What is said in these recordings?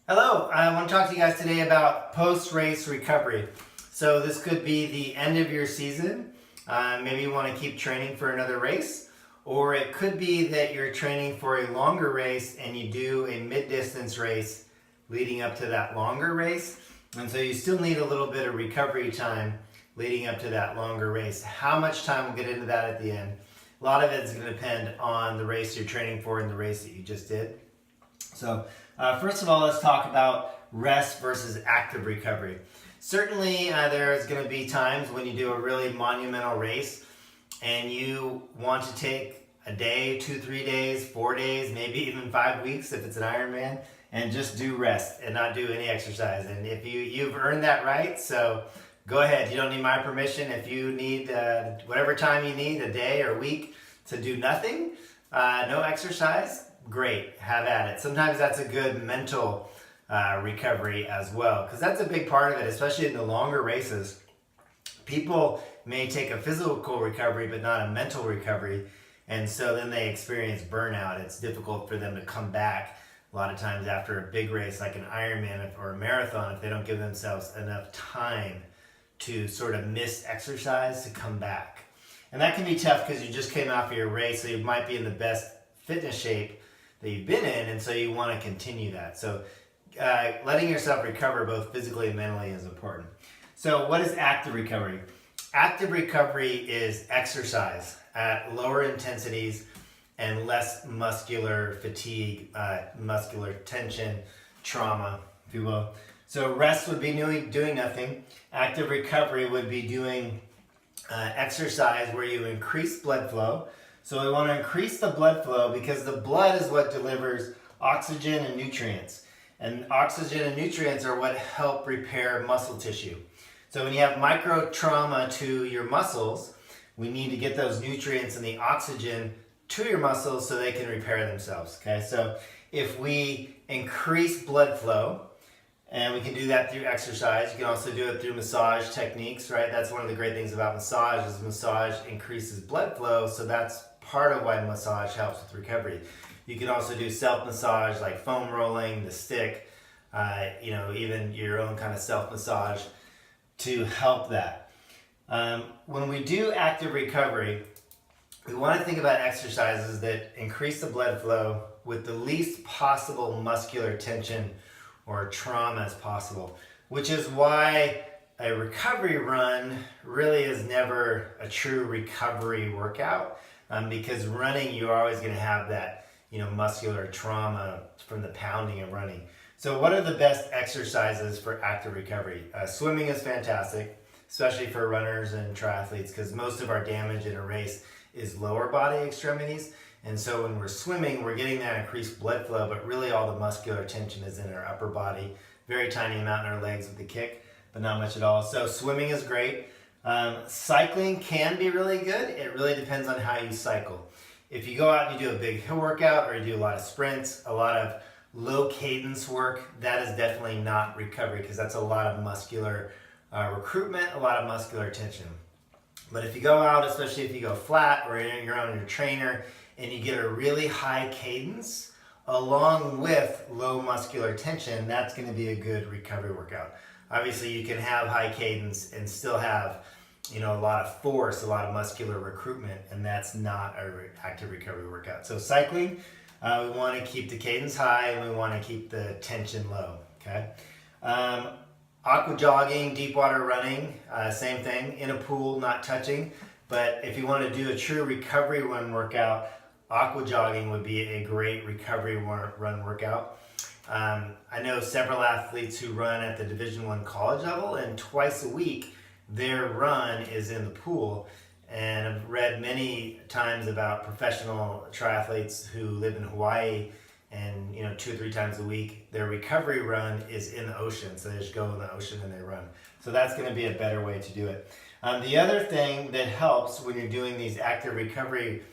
Hello, I want to talk to you guys today about post-race recovery. So this could be the end of your season. Maybe you want to keep training for another race, or it could be that you're training for a longer race and you do a mid-distance race leading up to that longer race. And so you still need a little bit of recovery time leading up to that longer race. How much time, we'll get into that at the end. A lot of it is going to depend on the race you're training for and the race that you just did. So first of all, let's talk about rest versus active recovery. Certainly there's going to be times when you do a really monumental race and you want to take a day, 2, 3 days, 4 days, maybe even 5 weeks if it's an Ironman, and just do rest and not do any exercise. And if you've earned that right, so go ahead. You don't need my permission. If you need whatever time you need, a day or a week, to do nothing, no exercise, great, have at it. Sometimes that's a good mental recovery as well, because that's a big part of it, especially in the longer races. People may take a physical recovery but not a mental recovery, and so then they experience burnout. It's difficult for them to come back a lot of times after a big race like an Ironman or a marathon if they don't give themselves enough time to sort of miss exercise to come back. And that can be tough because you just came off of your race, so you might be in the best fitness shape that you've been in, and so you want to continue that. So letting yourself recover both physically and mentally is important. So what is active recovery? Active recovery is exercise at lower intensities and less muscular fatigue, muscular tension, trauma, if you will. So rest would be doing nothing. Active recovery would be doing exercise where you increase blood flow. So we want to increase the blood flow because the blood is what delivers oxygen and nutrients. And oxygen and nutrients are what help repair muscle tissue. So when you have micro trauma to your muscles, we need to get those nutrients and the oxygen to your muscles so they can repair themselves. Okay, so if we increase blood flow, and we can do that through exercise. You can also do it through massage techniques, right? That's one of the great things about massage is massage increases blood flow, so that's part of why massage helps with recovery. You can also do self-massage like foam rolling, the stick, even your own kind of self-massage to help that. When we do active recovery, we want to think about exercises that increase the blood flow with the least possible muscular tension or trauma as possible, which is why a recovery run really is never a true recovery workout, because running, you're always going to have that muscular trauma from the pounding and running. So what are the best exercises for active recovery? Swimming is fantastic, especially for runners and triathletes, because most of our damage in a race is lower body extremities. And so when we're swimming, we're getting that increased blood flow, but really all the muscular tension is in our upper body. Very tiny amount in our legs with the kick, but not much at all. So swimming is great. Cycling can be really good. It really depends on how you cycle. If you go out and you do a big hill workout or you do a lot of sprints, a lot of low cadence work, that is definitely not recovery because that's a lot of muscular recruitment, a lot of muscular tension. But if you go out, especially if you go flat or you're on your trainer, and you get a really high cadence along with low muscular tension, that's going to be a good recovery workout. Obviously, you can have high cadence and still have a lot of force, a lot of muscular recruitment, and that's not an active recovery workout. So cycling, we want to keep the cadence high and we want to keep the tension low. Okay. Aqua jogging, deep water running, same thing, in a pool, not touching. But if you want to do a true recovery run workout, aqua jogging would be a great recovery run workout. I know several athletes who run at the Division I college level, and twice a week their run is in the pool. And I've read many times about professional triathletes who live in Hawaii, and 2 or 3 times a week their recovery run is in the ocean. So they just go in the ocean and they run. So that's going to be a better way to do it. The other thing that helps when you're doing these active recovery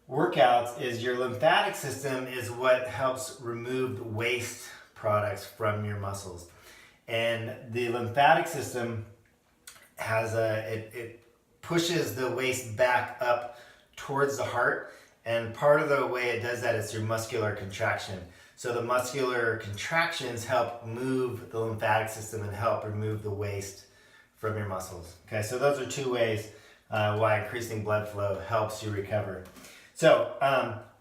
workouts is your lymphatic system is what helps remove the waste products from your muscles. And the lymphatic system has it pushes the waste back up towards the heart, and part of the way it does that is through muscular contraction. So So the muscular contractions help move the lymphatic system and help remove the waste from your muscles. Okay, so those are two ways why increasing blood flow helps you recover. So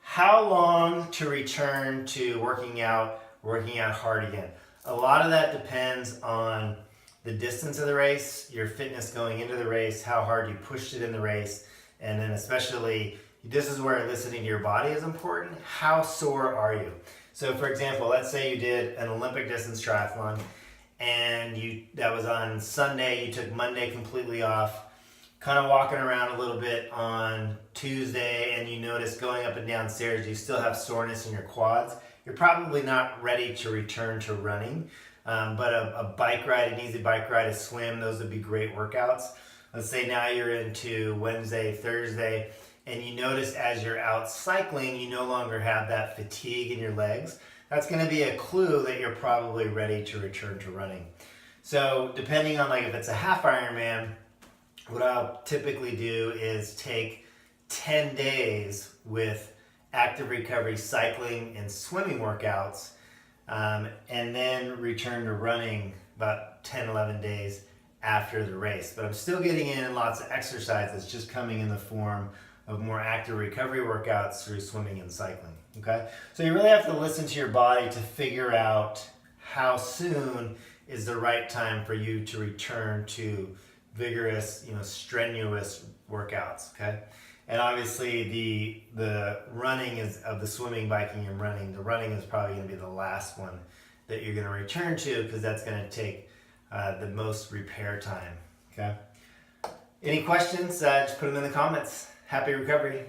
how long to return to working out hard again? A lot of that depends on the distance of the race, your fitness going into the race, how hard you pushed it in the race, and then especially, this is where listening to your body is important. How sore are you? So for example, let's say you did an Olympic distance triathlon and that was on Sunday, you took Monday completely off, kind of walking around a little bit on Tuesday, and you notice going up and down stairs, you still have soreness in your quads. You're probably not ready to return to running, but a bike ride, an easy bike ride, a swim, those would be great workouts. Let's say now you're into Wednesday, Thursday, and you notice as you're out cycling, you no longer have that fatigue in your legs. That's going to be a clue that you're probably ready to return to running. So depending on, like, if it's a half Ironman, what I'll typically do is take 10 days with active recovery cycling and swimming workouts, and then return to running about 10, 11 days after the race. But I'm still getting in lots of exercise that's just coming in the form of more active recovery workouts through swimming and cycling. Okay? So you really have to listen to your body to figure out how soon is the right time for you to return to vigorous, strenuous workouts. Okay? And obviously the running is, of the swimming, biking, and running, the running is probably going to be the last one that you're going to return to, because that's going to take the most repair time. Okay? Any questions? Just put them in the comments. Happy recovery.